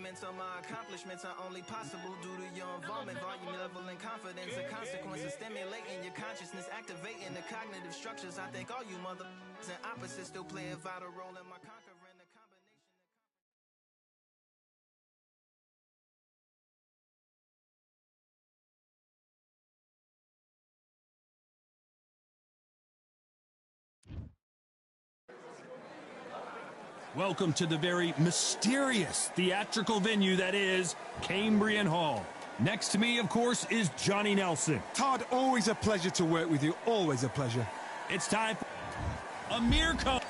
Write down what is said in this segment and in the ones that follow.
Compliments on my accomplishments are only possible due to your involvement, volume, level, and confidence. The consequences stimulating your consciousness, activating the cognitive structures. I think all you mother and opposites still play a vital role in my conquering the combination. Welcome to the very mysterious theatrical venue that is Cambrian Hall. Next to me, of course, is Johnny Nelson. Todd, always a pleasure to work with you. Always a pleasure. It's time for Amir Khan.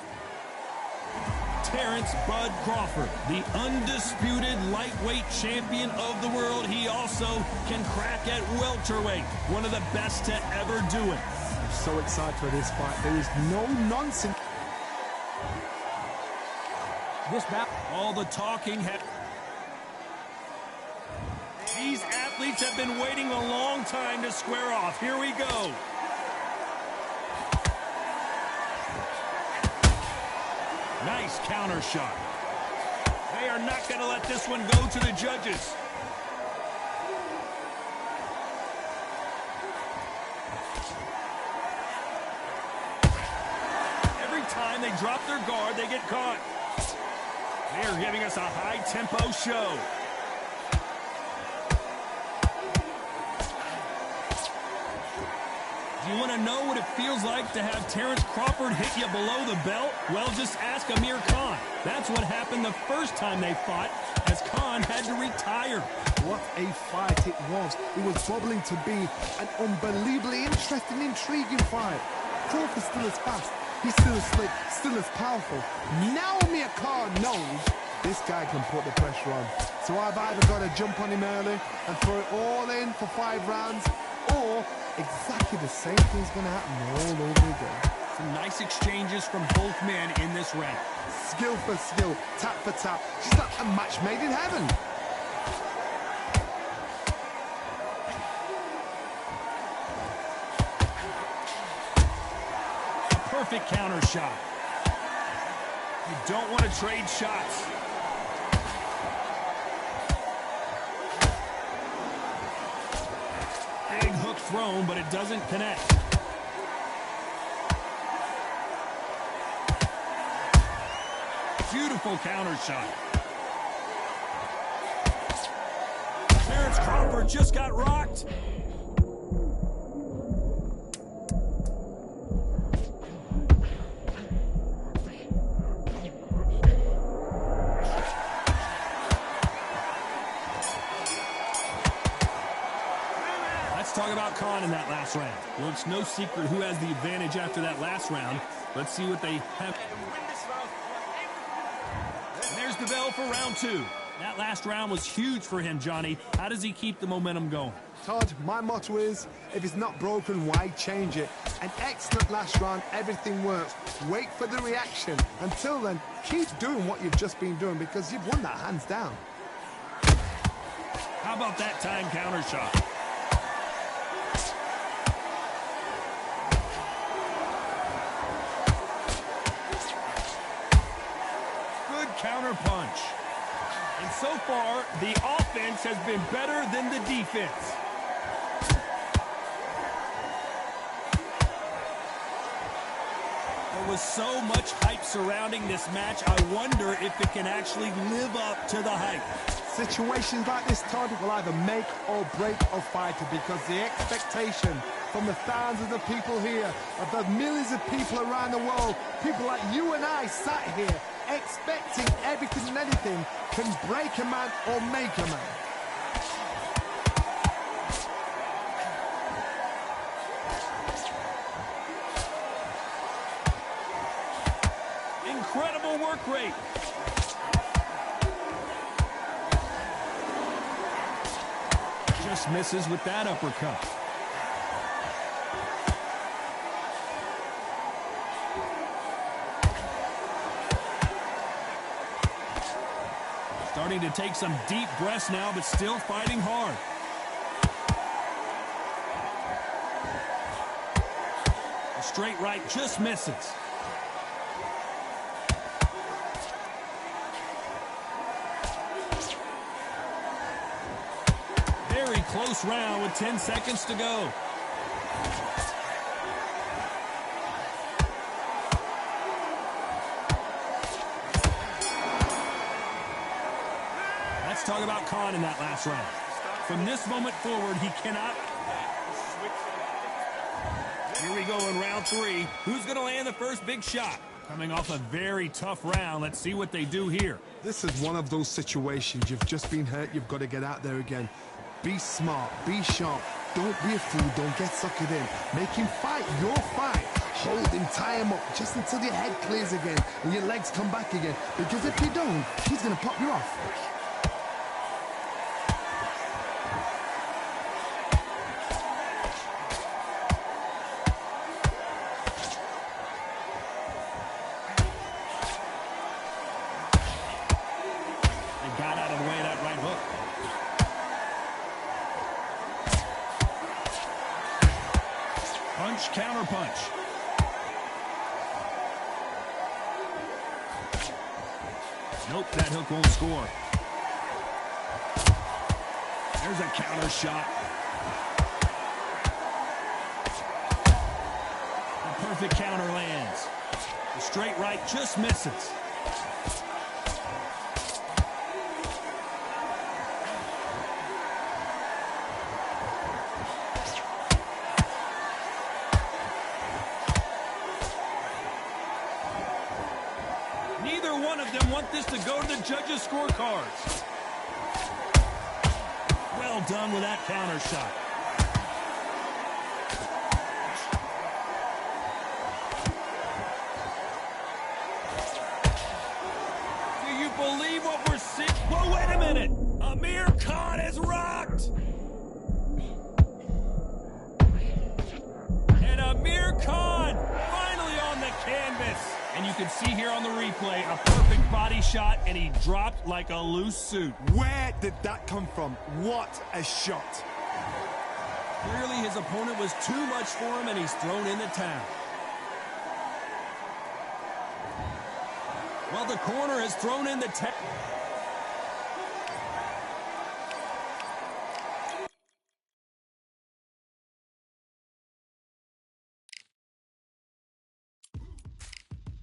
Terrence Bud Crawford, the undisputed lightweight champion of the world. He also can crack at welterweight, one of the best to ever do it. I'm so excited for this fight. There is no nonsense. This battle, all the talking. These athletes have been waiting a long time to square off. Here we go. Nice counter shot. They are not going to let this one go to the judges. Every time they drop their guard, they get caught. They're giving us a high-tempo show. Do you want to know what it feels like to have Terrence Crawford hit you below the belt? Well, just ask Amir Khan. That's what happened the first time they fought, as Khan had to retire. What a fight it was. It was bubbling to be an unbelievably interesting, intriguing fight. Crawford's still as fast. He's still as slick, still as powerful. Now Amir Khan knows this guy can put the pressure on. So I've either got to jump on him early and throw it all in for 5 rounds, or exactly the same thing's going to happen all over again. Some nice exchanges from both men in this round. Skill for skill, tap for tap. Just like a match made in heaven. Perfect counter shot. You don't want to trade shots. Big hook thrown, but it doesn't connect. Beautiful counter shot. Terrence Crawford just got rocked. Talk about Khan in that last round. Well, it's no secret who has the advantage after that last round. Let's see what they have. And there's the bell for round 2. That last round was huge for him, Johnny. How does he keep the momentum going? Todd, my motto is, if it's not broken, why change it? An excellent last round, everything works. Wait for the reaction. Until then, keep doing what you've just been doing, because you've won that hands down. How about that time counter shot? Counter punch. And so far, the offense has been better than the defense. There was so much hype surrounding this match, I wonder if it can actually live up to the hype. Situations like this, Todd, will either make or break a fighter, because the expectation from the thousands of people here, of the millions of people around the world, people like you and I sat here, expecting everything and anything, can break a man or make a man. Incredible work rate. Just misses with that uppercut. Starting to take some deep breaths now, but still fighting hard. A straight right just misses. very close round with 10 seconds to go. Let's talk about Khan in that last round. From this moment forward, he cannot... Here we go in round 3. Who's going to land the first big shot? Coming off a very tough round. Let's see what they do here. This is one of those situations. You've just been hurt. You've got to get out there again. Be smart. Be sharp. Don't be a fool. Don't get suckered in. Make him fight your fight. Hold him, tie him up, just until your head clears again and your legs come back again. Because if you don't, he's going to pop you off. Counter punch. Nope, that hook won't score. There's a counter shot. A perfect counter lands. The straight right just misses. Neither one of them want this to go to the judges' scorecards. Well done with that counter shot. Do you believe what we're seeing? Whoa, wait a minute! Amir Khan is rocked! And Amir Khan finally on the canvas. And you can see here on the replay, a perfect body shot, and he dropped like a loose suit. Where did that come from? What a shot. Clearly his opponent was too much for him, and he's thrown in the towel. Well, the corner has thrown in the towel.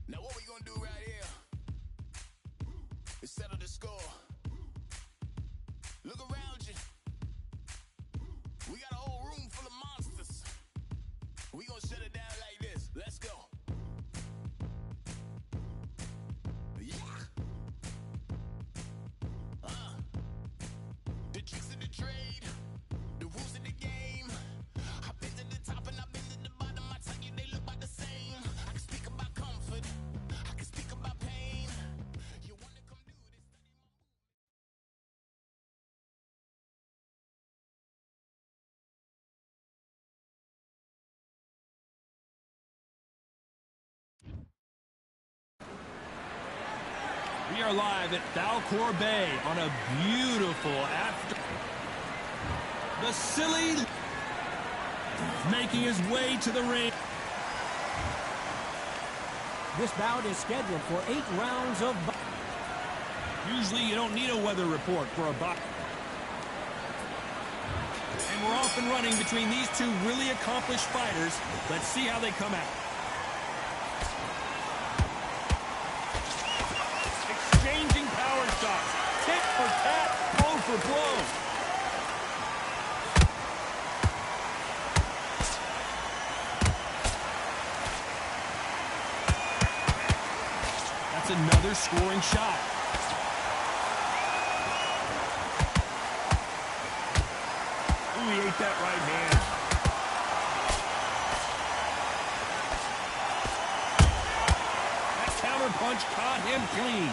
Now what we gonna do right here is settle the score. Look around you. We got a whole room full of monsters. We gonna shut it down like this. Let's go. Yeah. The tricks of the trade, the rules of the game. I've been to the top and I've been to the bottom. I tell you they look about the same. I can speak about comfort. I can speak about pain. You wanna come do this? We are live at Balcour Bay on a beautiful after. Vasily making his way to the ring. This bout is scheduled for 8 rounds of... Usually you don't need a weather report for a bout. And we're off and running between these two really accomplished fighters. Let's see how they come out. Exchanging power shots. Tit for tat, blow for blow. That's another scoring shot. Ooh, he ate that right hand. That counter punch caught him clean.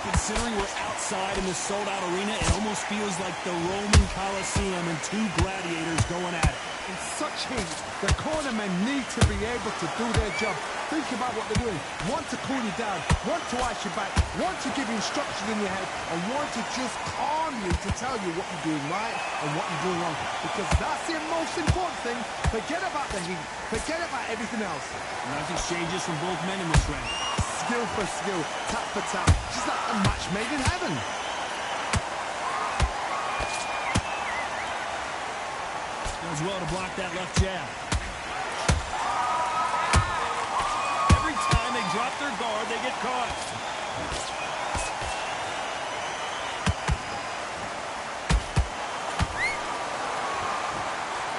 Considering we're outside in the sold-out arena, it almost feels like the Roman Coliseum and two gladiators going at it. In such heat, the cornermen need to be able to do their job. Think about what they're doing. One to cool you down, one to ice you back, one to give you instructions in your head, and one to just calm you to tell you what you're doing right and what you're doing wrong. Because that's the most important thing. Forget about the heat. Forget about everything else. Nice exchanges from both men in this round. skill for skill, tap for tap. Just like a match made in heaven. Does well to block that left jab. Every time they drop their guard, they get caught.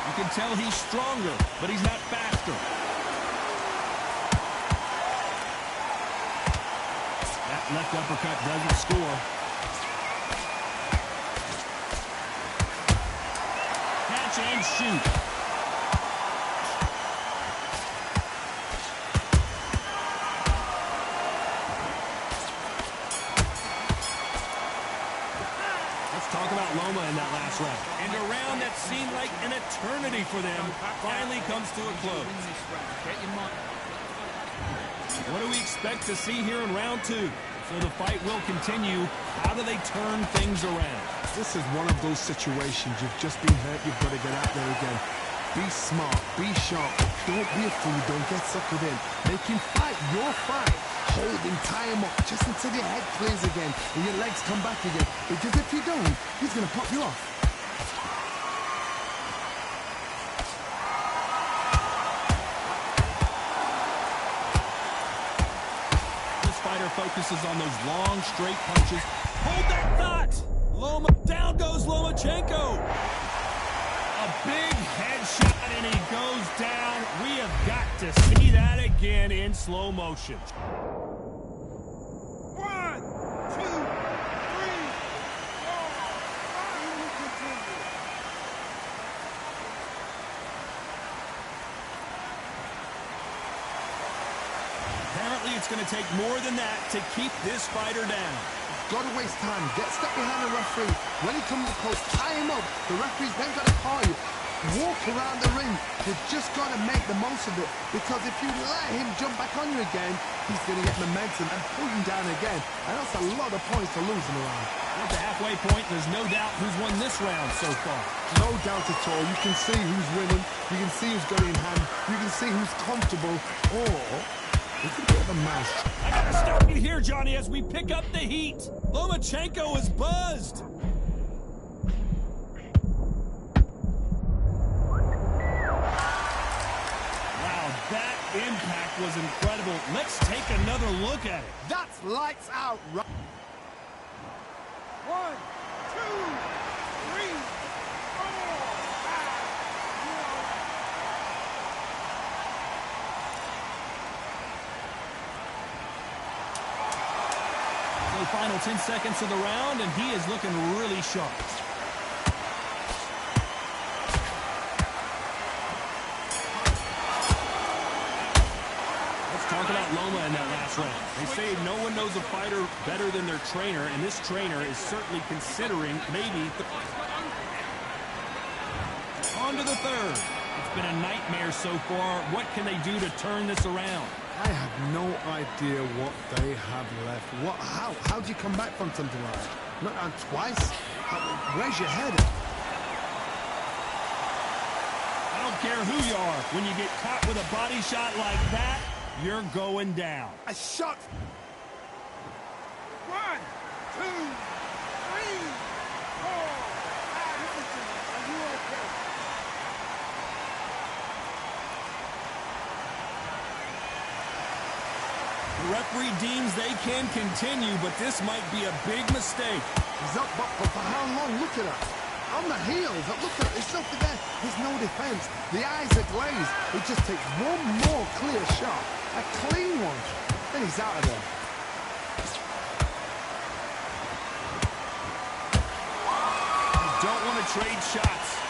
You can tell he's stronger, but he's not faster. That left uppercut doesn't score. Catch and shoot. Talk about Loma in that last round. And a round that seemed like an eternity for them finally comes to a close. What do we expect to see here in round two? So the fight will continue. How do they turn things around? This is one of those situations. You've just been hurt. You've got to get out there again. Be smart. Be sharp. Don't be a fool. Don't get suckered in. Make him fight your fight. Hold him, tie him up, just until your head clears again and your legs come back again. Because if you don't, he's going to pop you off. This fighter focuses on those long, straight punches. Hold that thought! Loma, down goes Lomachenko. A big headshot and he goes down. We have got to see that again in slow motion. 1, 2, 3, 4, 5. Apparently it's going to take more than that to keep this fighter down. Got to waste time. Get stuck behind the referee. When he comes close, tie him up. The referee's then got to call you. Walk around the ring. You've just got to make the most of it. Because if you let him jump back on you again, he's going to get momentum and pull you down again. And that's a lot of points to lose in a round. At the halfway point, there's no doubt who's won this round so far. No doubt at all. You can see who's winning. You can see who's got it in hand. You can see who's comfortable. Or it's a bit of a mess. I gotta stop you here, Johnny, as we pick up the heat. Lomachenko is buzzed. Wow, that impact was incredible. Let's take another look at it. That's lights out. 1, 2, 3, 4, 5. The final 10 seconds of the round, and he is looking really sharp. Let's talk about Loma in that last round. They say no one knows a fighter better than their trainer, and this trainer is certainly considering maybe on to the third. It's been a nightmare so far. What can they do to turn this around? I have no idea what they have left. How do you come back from something like that? Not on twice? Where's your head? I don't care who you are. When you get caught with a body shot like that, you're going down. A shot. 1, 2, 3, 4, 5. Are you okay? The referee deems they can continue, but this might be a big mistake. He's up, but for how long? Look at that. On the heels. Look at it. There's nothing there. There's no defense. The eyes are glazed. It just takes one more clear shot. A clean one. Then he's out of there. You don't want to trade shots.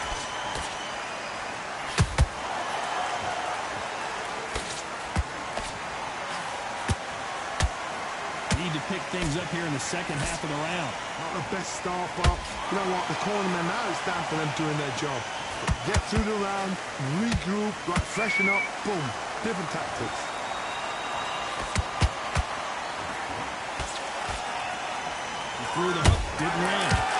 Need to pick things up here in the second half of the round. Not the best start, but you know what? The cornermen now, it's down for them doing their job. Get through the round, regroup, like freshen up, boom. Different tactics. He threw the hook, didn't land.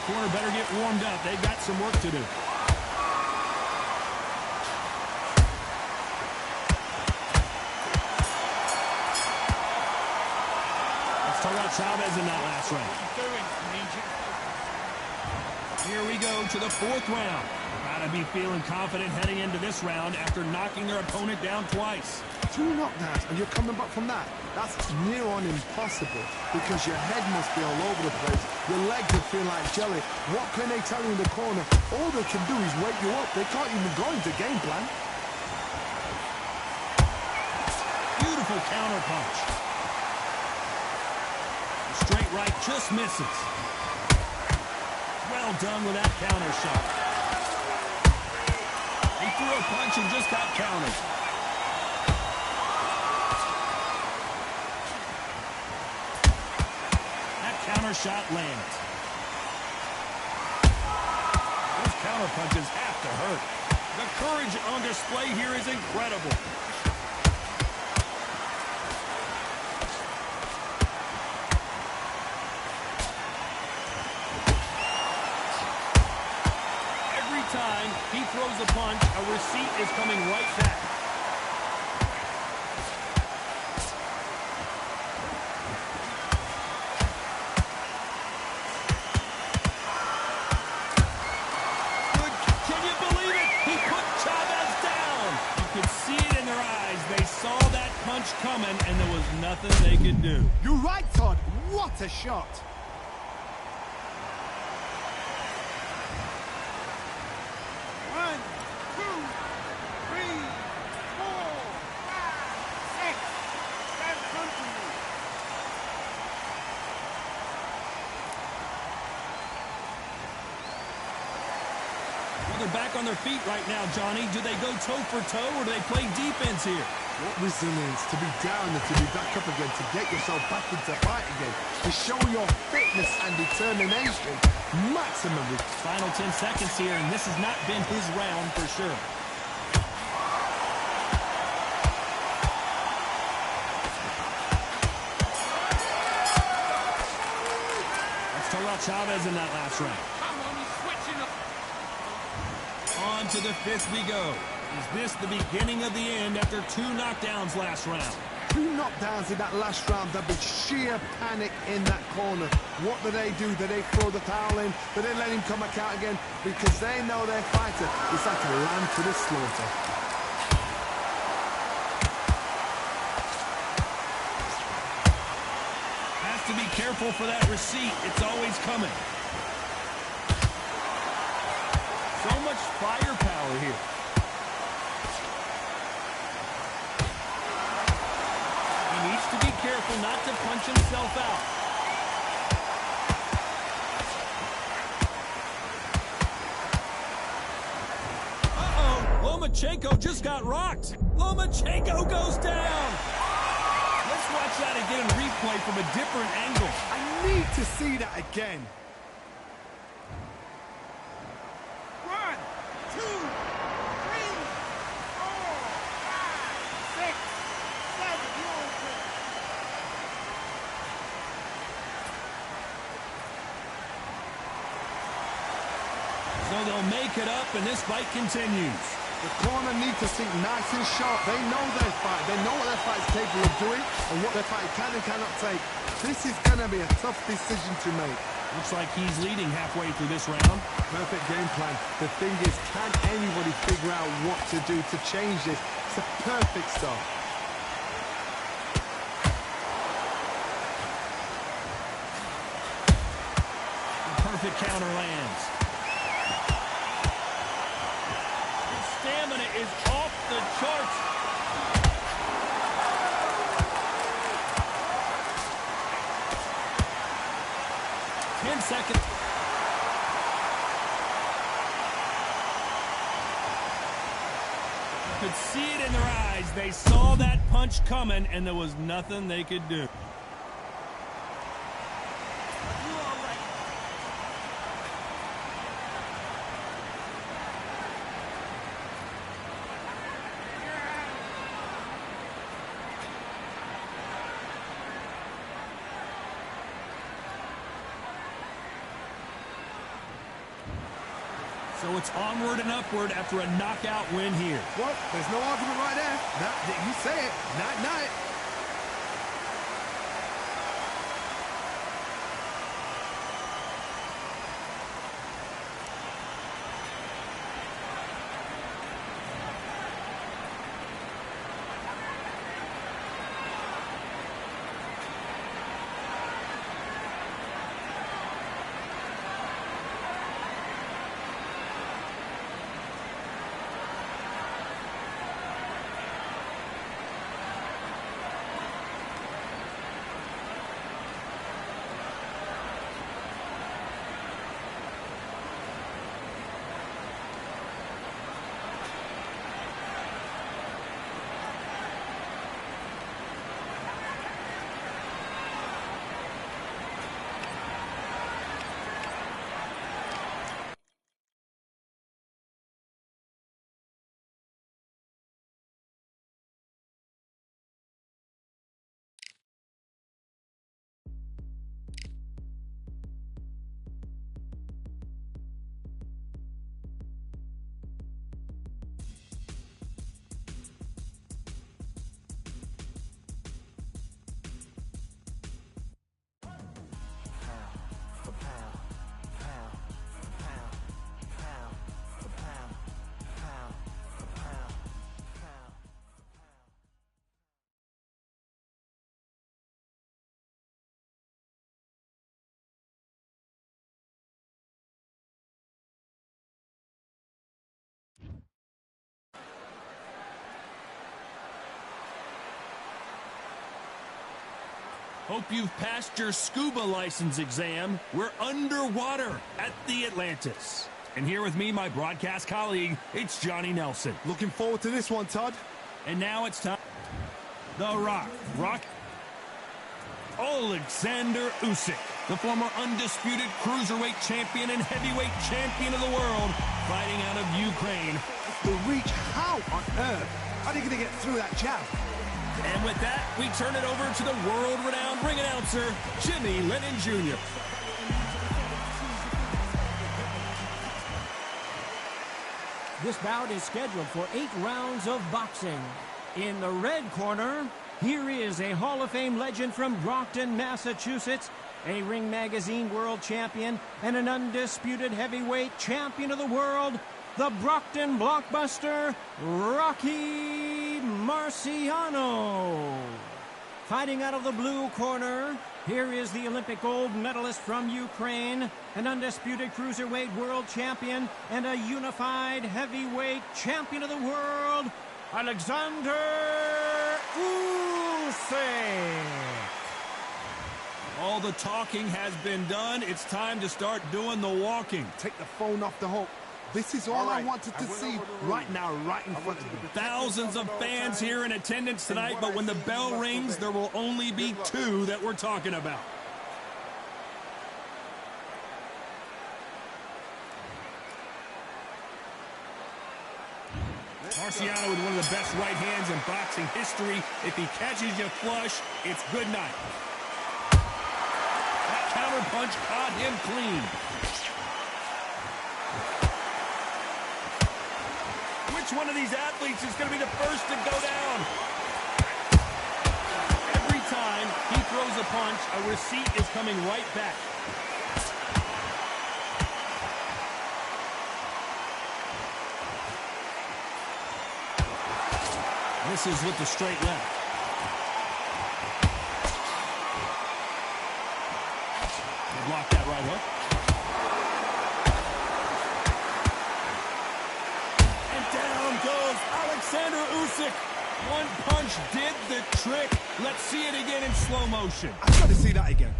corner better get warmed up. They've got some work to do. Let's talk about Chavez in that last round. Here we go to the fourth round. Gotta be feeling confident heading into this round after knocking their opponent down twice. 2 knockdowns and you're coming back from that. That's near on impossible because your head must be all over the place. Your legs are feeling like jelly. What can they tell you in the corner? All they can do is wake you up. They can't even go into game plan. Beautiful counter punch. The straight right just misses. Well done with that counter shot. He threw a punch and just got countered. That counter shot lands. Those counter punches have to hurt. The courage on display here is incredible. Time he throws a punch, a receipt is coming right back. Good. Can you believe it? He put Chavez down. You could see it in their eyes. They saw that punch coming, and there was nothing they could do. You're right, Todd. What a shot. They're back on their feet right now, Johnny. Do they go toe for toe or do they play defense here? What resilience to be down and to be back up again, to get yourself back into fight again, to show your fitness and determination. Maximum. Final 10 seconds here, and this has not been his round for sure. Let's talk about Chavez in that last round. On to the fifth we go. Is this the beginning of the end after 2 knockdowns last round? 2 knockdowns in that last round. There'll be sheer panic in that corner. What do? Do they throw the towel in? Do they let him come back out again? Because they know their fighter is like a lamb to the slaughter. Has to be careful for that receipt. It's always coming. So much firepower here. He needs to be careful not to punch himself out. Uh-oh, Lomachenko just got rocked. Lomachenko goes down. Let's watch that again in replay from a different angle. I need to see that again. 1, 2, 3, 4, 5, 6, 7. You're open. So they'll make it up, and this fight continues. The corner need to think nice and sharp. They know their fight. They know what their fight's capable of doing and what their fight can and cannot take. This is going to be a tough decision to make. Looks like he's leading halfway through this round. Perfect game plan. The thing is, can anybody figure out what to do to change this? It's a perfect start. The perfect counter lands. His stamina is off the charts. Seconds. You could see it in their eyes. They saw that punch coming, and there was nothing they could do. So it's onward and upward after a knockout win here. Well, there's no argument right there. You say it. Night-night. Hope you've passed your scuba license exam. We're underwater at the Atlantis. And here with me, my broadcast colleague, it's Johnny Nelson. Looking forward to this one, Todd. And now it's time. The Rock. Alexander Usyk, the former undisputed cruiserweight champion and heavyweight champion of the world, fighting out of Ukraine. The reach, how on earth are they going to get through that jab? And with that, we turn it over to the world-renowned ring announcer, Jimmy Lennon Jr. This bout is scheduled for 8 rounds of boxing. In the red corner, here is a Hall of Fame legend from Brockton, Massachusetts, a Ring Magazine world champion, and an undisputed heavyweight champion of the world, the Brockton blockbuster, Rocky Marciano. Fighting out of the blue corner, here is the Olympic gold medalist from Ukraine, an undisputed cruiserweight world champion, and a unified heavyweight champion of the world, Alexander Usyk. All the talking has been done. It's time to start doing the walking. Take the phone off the hook. This is all I wanted to see right now, right in front of you. Thousands of fans here in attendance tonight, but when the bell rings, there will only be 2 that we're talking about. Marciano with one of the best right hands in boxing history. If he catches you flush, it's good night. That counter punch caught him clean. Which one of these athletes is going to be the first to go down? Every time he throws a punch, a receipt is coming right back. Misses with the straight left. They block that right hook. And down goes Alexander Usyk. One punch did the trick. Let's see it again in slow motion. I've got to see that again.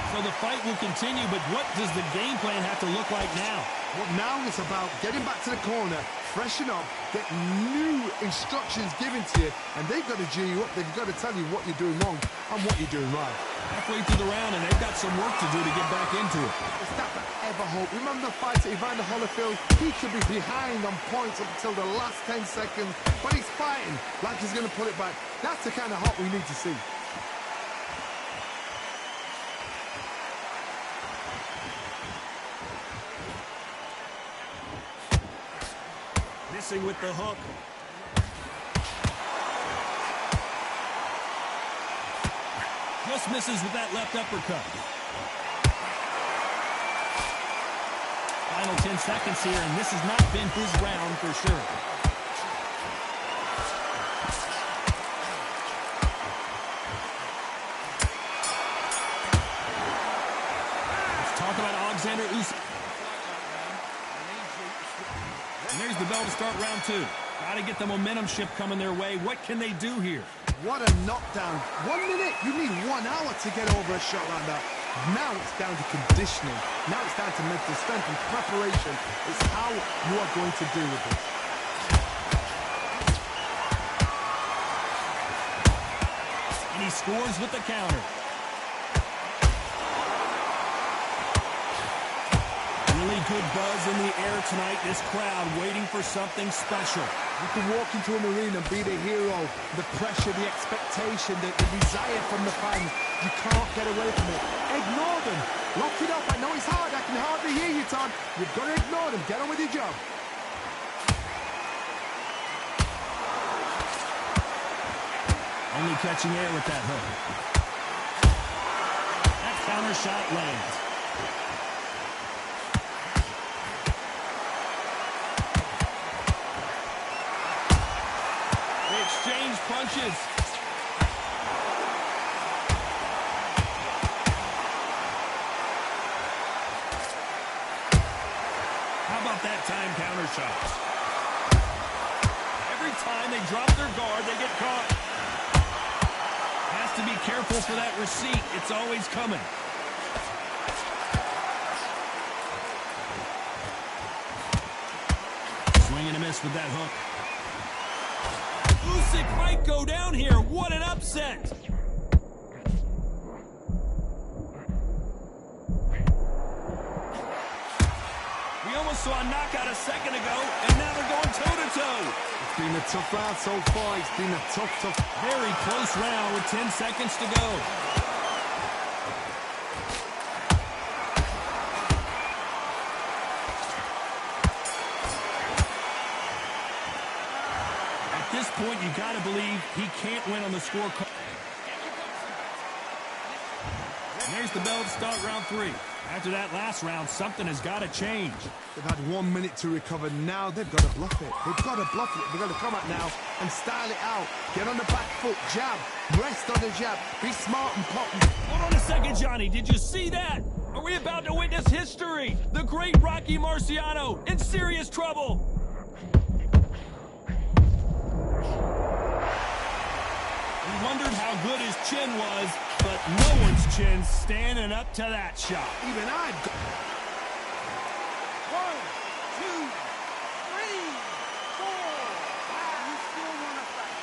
So the fight will continue, but what does the game plan have to look like now? But now it's about getting back to the corner, freshen up, get new instructions given to you, and they've got to G you up. They've got to tell you what you're doing wrong and what you're doing right. Halfway through the round, and they've got some work to do to get back into it. Is that ever hope? Remember the fight at Evander Holyfield? He could be behind on points up until the last 10 seconds, but he's fighting like he's going to put it back. That's the kind of hope we need to see. Missing with the hook. Just misses with that left uppercut. Final 10 seconds here, and this has not been his round for sure. Let's talk about Alexander Usyk. And there's the bell to start round 2. Got to get the momentum shift coming their way. What can they do here? What a knockdown. 1 minute, you need 1 hour to get over a shot like that. Now it's down to conditioning. Now it's down to mental strength and preparation. It's how you are going to deal with it. And he scores with the counter. Really good buzz in the air tonight. This crowd waiting for something special. You can walk into an arena and be the hero. The pressure, the expectation, the desire from the fans. You can't get away from it. Ignore them. Lock it up. I know it's hard. I can hardly hear you, Todd. You've got to ignore them. Get on with your job. Only catching air with that hook. That counter shot lands. They exchange punches. How about that time counter shot? Every time they drop their guard, they get caught. Has to be careful for that receipt. It's always coming. Swing and a miss with that hook. Usyk might go down here. What an upset. We almost saw a knockout a second ago, and now they're going toe-to-toe. It's been a tough round so far. It's been a tough. Very close round with 10 seconds to go. At this point, you got to believe he can't win on the scorecard. And there's the bell to start round 3. After that last round, something has got to change. They've had 1 minute to recover. Now they've got to bluff it. They've got to bluff it. They've got to come out now and style it out. Get on the back foot, jab, rest on the jab. Be smart and potent. Hold on a second, Johnny. Did you see that? Are we about to witness history? The great Rocky Marciano in serious trouble. We wondered how good his chin was, but no one's chin standing up to that shot. Even I'd go. 1, 2, 3, 4. Wow, you still want to fight.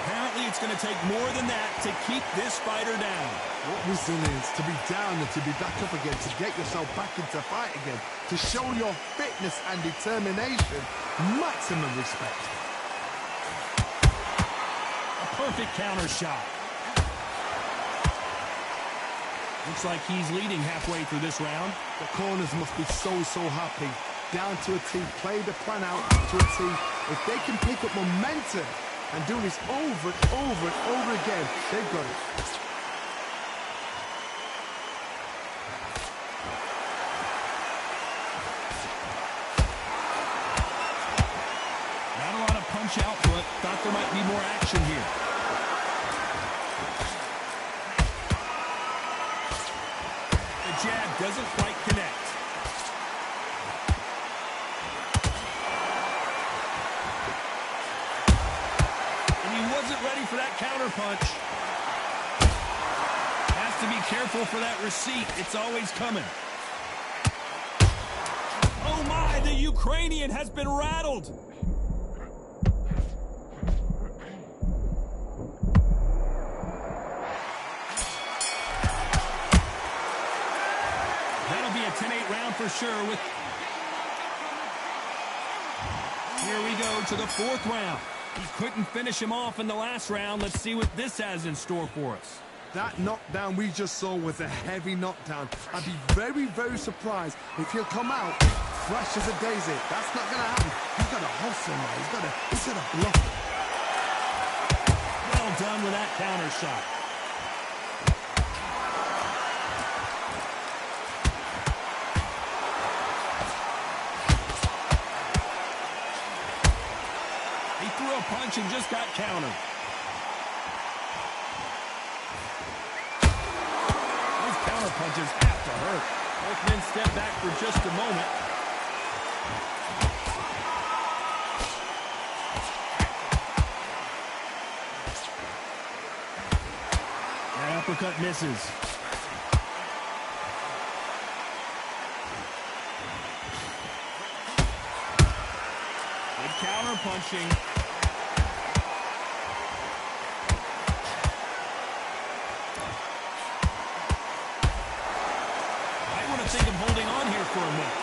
Apparently, it's going to take more than that to keep this fighter down. What resilience to be down and to be back up again, to get yourself back into fight again, to show your fitness and determination. Maximum respect. A perfect counter shot. Looks like he's leading halfway through this round. The corners must be so happy. Down to a T, play the plan out to a T. If they can pick up momentum and do this over and over and over again, they've got it. Not a lot of punch output. Thought there might be more action here. The jab doesn't quite connect. And he wasn't ready for that counter punch. to be careful for that receipt. It's always coming. Oh my, the Ukrainian has been rattled. That'll be a 10-8 round for sure. Here we go to the fourth round. He couldn't finish him off in the last round. Let's see what this has in store for us. That knockdown we just saw was a heavy knockdown. I'd be very, very surprised if he'll come out fresh as a daisy. That's not going to happen. He's got to hustle now. He's got to bluff it. Well done with that counter shot. He threw a punch and just got countered. Those counter punches have to hurt. Both men step back for just a moment. That uppercut misses. Good counter punching. Might want to think of holding on here for a minute.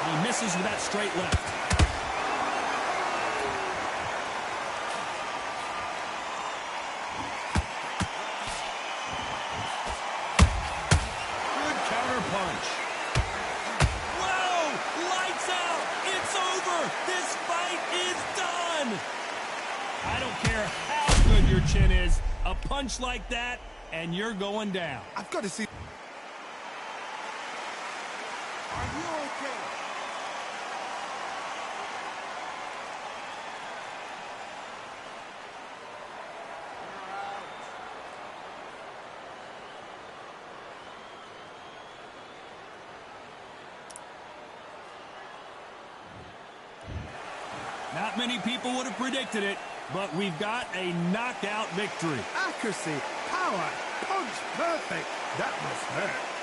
He misses with that straight left. Good counter punch. Whoa! Lights out! It's over! This fight is done! I don't care how good your chin is. A punch like that, and you're going down. I've got to see. Are you okay? Not many people would have predicted it, but we've got a knockout victory. Accuracy, power, punch, perfect. That was hurt.